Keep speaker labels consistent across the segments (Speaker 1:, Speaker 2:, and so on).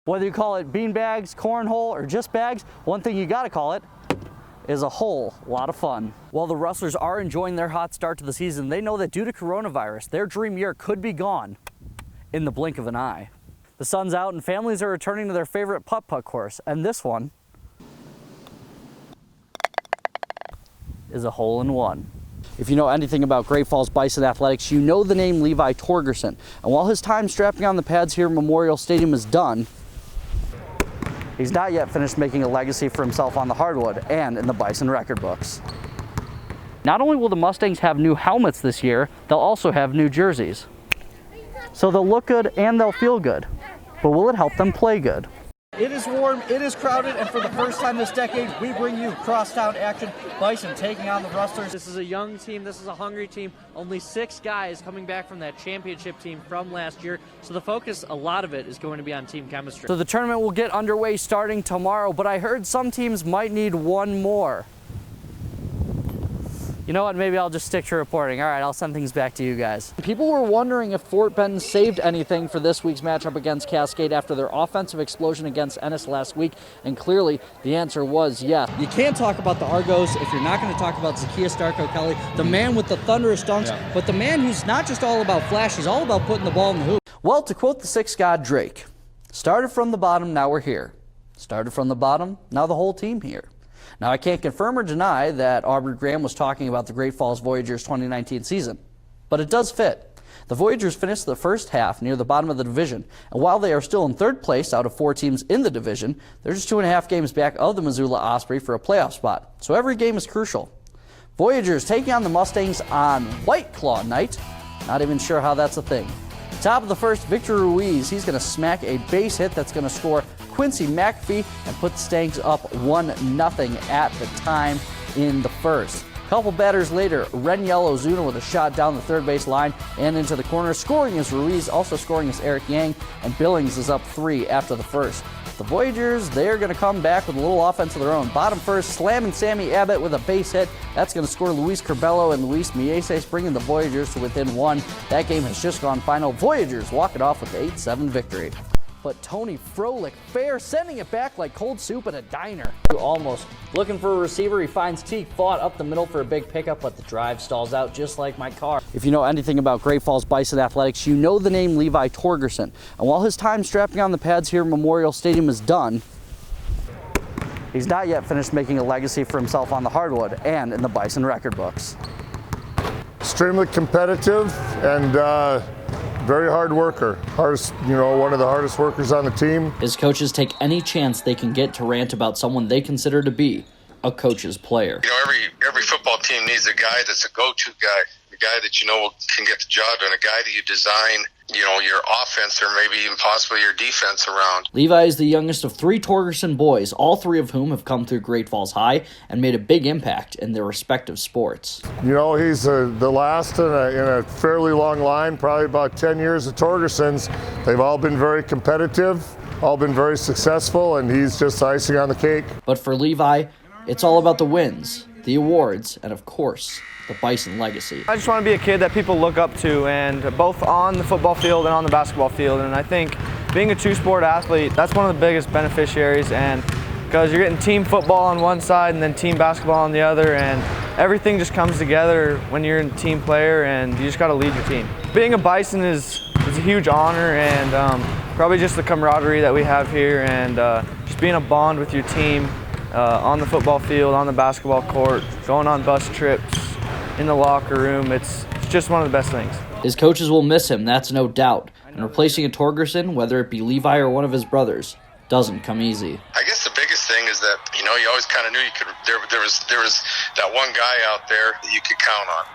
Speaker 1: Whether you call it bean bags, cornhole, or just bags, one thing you gotta call it is a whole lot of fun. While the Rustlers are enjoying their hot start to the season, they know that due to coronavirus, their dream year could be gone in the blink of an eye. The sun's out and families are returning to their favorite putt-putt course, and this one is a hole-in-one. If you know anything about Great Falls Bison athletics, you know the name Levi Torgerson. And while his time strapping on the pads here at Memorial Stadium is done, he's not yet finished making a legacy for himself on the hardwood and in the Bison record books. Not only will the Mustangs have new helmets this year, they'll also have new jerseys. So they'll look good and they'll feel good. But will it help them play good? It is warm, it is crowded, and for the first time this decade, we bring you crosstown action. Bison taking on the Rustlers.
Speaker 2: This is a young team, this is a hungry team. Only 6 guys coming back from that championship team from last year. So the focus, a lot of it, is going to be on team chemistry. So the tournament will get underway starting tomorrow, but I heard some teams might need one more. You know what, maybe I'll just stick to reporting. All right, I'll send things back to you guys. People were wondering if Fort Bend saved anything for this week's matchup against Cascade after their offensive explosion against Ennis last week, and clearly the answer was yes. You can't talk about the Argos if you're not going to talk about Zacchaeus Darko Kelly, the man with the thunderous dunks, but the man who's not just all about flash, he's all about putting the ball in the hoop. Well, to quote the Six God Drake, started from the bottom, now we're here. Started from the bottom, now the whole team here. Now, I can't confirm or deny that Aubrey Graham was talking about the Great Falls Voyagers 2019 season, but it does fit. The Voyagers finished the first half near the bottom of the division, and while they are still in third place out of 4 teams in the division, they're just 2.5 games back of the Missoula Osprey for a playoff spot, so every game is crucial. Voyagers taking on the Mustangs on White Claw night. Not even sure how that's a thing. Top of the first, Victor Ruiz. He's going to smack a base hit that's going to score Quincy McAfee and put the Stangs up 1-0 at the time in the first. Couple batters later, Reniel Ozuna with a shot down the third base line and into the corner. Scoring is Ruiz, also scoring is Eric Yang, and Billings is up 3 after the first. The Voyagers, they're going to come back with a little offense of their own. Bottom first, slamming Sammy Abbott with a base hit. That's going to score Luis Curbelo and Luis Mieses, bringing the Voyagers to within 1. That game has just gone final. Voyagers walk it off with an 8-7 victory. But Tony Froelich fair, sending it back like cold soup at a diner. Almost. Looking for a receiver, he finds Teague Fought up the middle for a big pickup, but the drive stalls out just like my car. If you know anything about Great Falls Bison athletics, you know the name Levi Torgerson. And while his time strapping on the pads here at Memorial Stadium is done, he's not yet finished making a legacy for himself on the hardwood and in the Bison record books.
Speaker 3: Extremely competitive and very hard worker. One of the hardest workers on the team.
Speaker 1: His coaches take any chance they can get to rant about someone they consider to be a coach's player.
Speaker 4: Every football team needs a guy that's a go-to guy, a guy that can get the job done, a guy that you design, your offense or maybe even possibly your defense around.
Speaker 1: Levi is the youngest of 3 Torgerson boys, all 3 of whom have come through Great Falls High and made a big impact in their respective sports.
Speaker 3: He's the last in a fairly long line, probably about 10 years of Torgersons. They've all been very competitive, all been very successful, and he's just icing on the cake.
Speaker 1: But for Levi, it's all about the wins, the awards, and of course, the Bison legacy.
Speaker 5: I just want to be a kid that people look up to, and both on the football field and on the basketball field. And I think being a 2-sport athlete, that's one of the biggest beneficiaries, and because you're getting team football on one side and then team basketball on the other, and everything just comes together when you're a team player, and you just got to lead your team. Being a Bison is a huge honor, and probably just the camaraderie that we have here, and just being a bond with your team on the football field, on the basketball court, going on bus trips, in the locker room. It's just one of the best things.
Speaker 1: His coaches will miss him, that's no doubt. And replacing a Torgerson, whether it be Levi or one of his brothers, doesn't come easy.
Speaker 4: I guess the biggest thing is that you always kind of knew you could. There was that one guy out there that you could count on.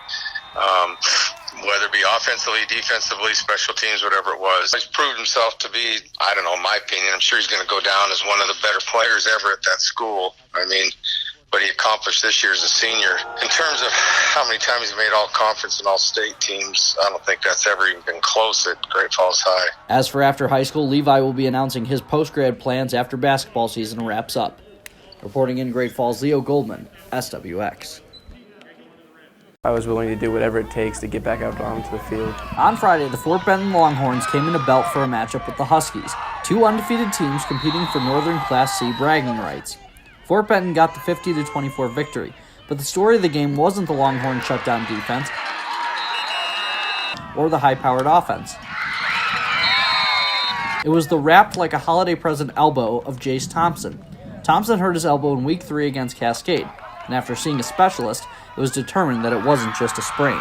Speaker 4: Whether it be offensively, defensively, special teams, whatever it was. He's proved himself to be, I don't know, in my opinion, I'm sure he's going to go down as one of the better players ever at that school. But he accomplished this year as a senior. In terms of how many times he made all-conference and all-state teams, I don't think that's ever even been close at Great Falls High.
Speaker 1: As for after high school, Levi will be announcing his post-grad plans after basketball season wraps up. Reporting in Great Falls, Leo Goldman, SWX.
Speaker 5: I was willing to do whatever it takes to get back out onto the field.
Speaker 2: On Friday, the Fort Benton Longhorns came into Belt for a matchup with the Huskies, two undefeated teams competing for Northern Class C bragging rights. Fort Benton got the 50-24 victory, but the story of the game wasn't the Longhorns' shutdown defense or the high-powered offense. It was the wrapped like a holiday present elbow of Jace Thompson. Thompson hurt his elbow in Week 3 against Cascade, and after seeing a specialist, it was determined that it wasn't just a sprain.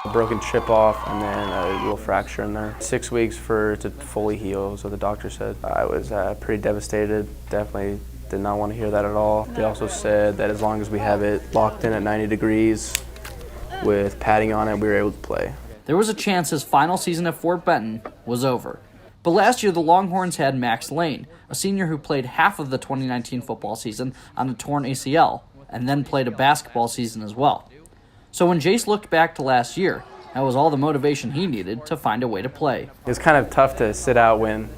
Speaker 5: A broken chip off and then a little fracture in there. 6 weeks for it to fully heal, so the doctor said. I was pretty devastated, definitely did not want to hear that at all. They also said that as long as we have it locked in at 90 degrees with padding on it, we were able to play.
Speaker 2: There was a chance his final season at Fort Benton was over. But last year, the Longhorns had Max Lane, a senior who played half of the 2019 football season on a torn ACL, and then played a basketball season as well. So when Jace looked back to last year, that was all the motivation he needed to find a way to play.
Speaker 5: It was kind of tough to sit out when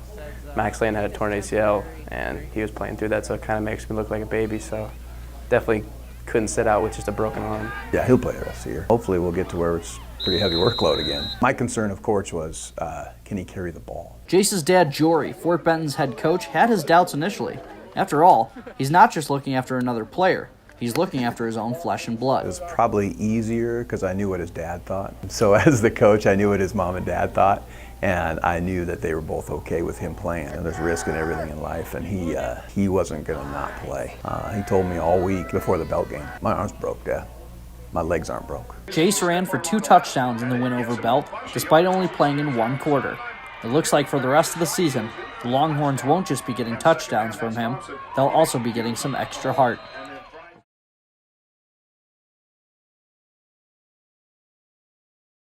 Speaker 5: Max Lane had a torn ACL, and he was playing through that, so it kind of makes me look like a baby, so definitely couldn't sit out with just a broken arm.
Speaker 6: Yeah, he'll play the rest of the year. Hopefully we'll get to where it's pretty heavy workload again. My concern, of course, was can he carry the ball?
Speaker 2: Jace's dad, Jory, Fort Benton's head coach, had his doubts initially. After all, he's not just looking after another player. He's looking after his own flesh and blood.
Speaker 6: It was probably easier because I knew what his dad thought. So as the coach, I knew what his mom and dad thought, and I knew that they were both okay with him playing. And there's risk in everything in life, and he wasn't going to not play. He told me all week before the Belt game, my arm's broke, Dad. My legs aren't broke.
Speaker 2: Jace ran for 2 touchdowns in the win over Belt, despite only playing in 1 quarter. It looks like for the rest of the season, the Longhorns won't just be getting touchdowns from him, they'll also be getting some extra heart.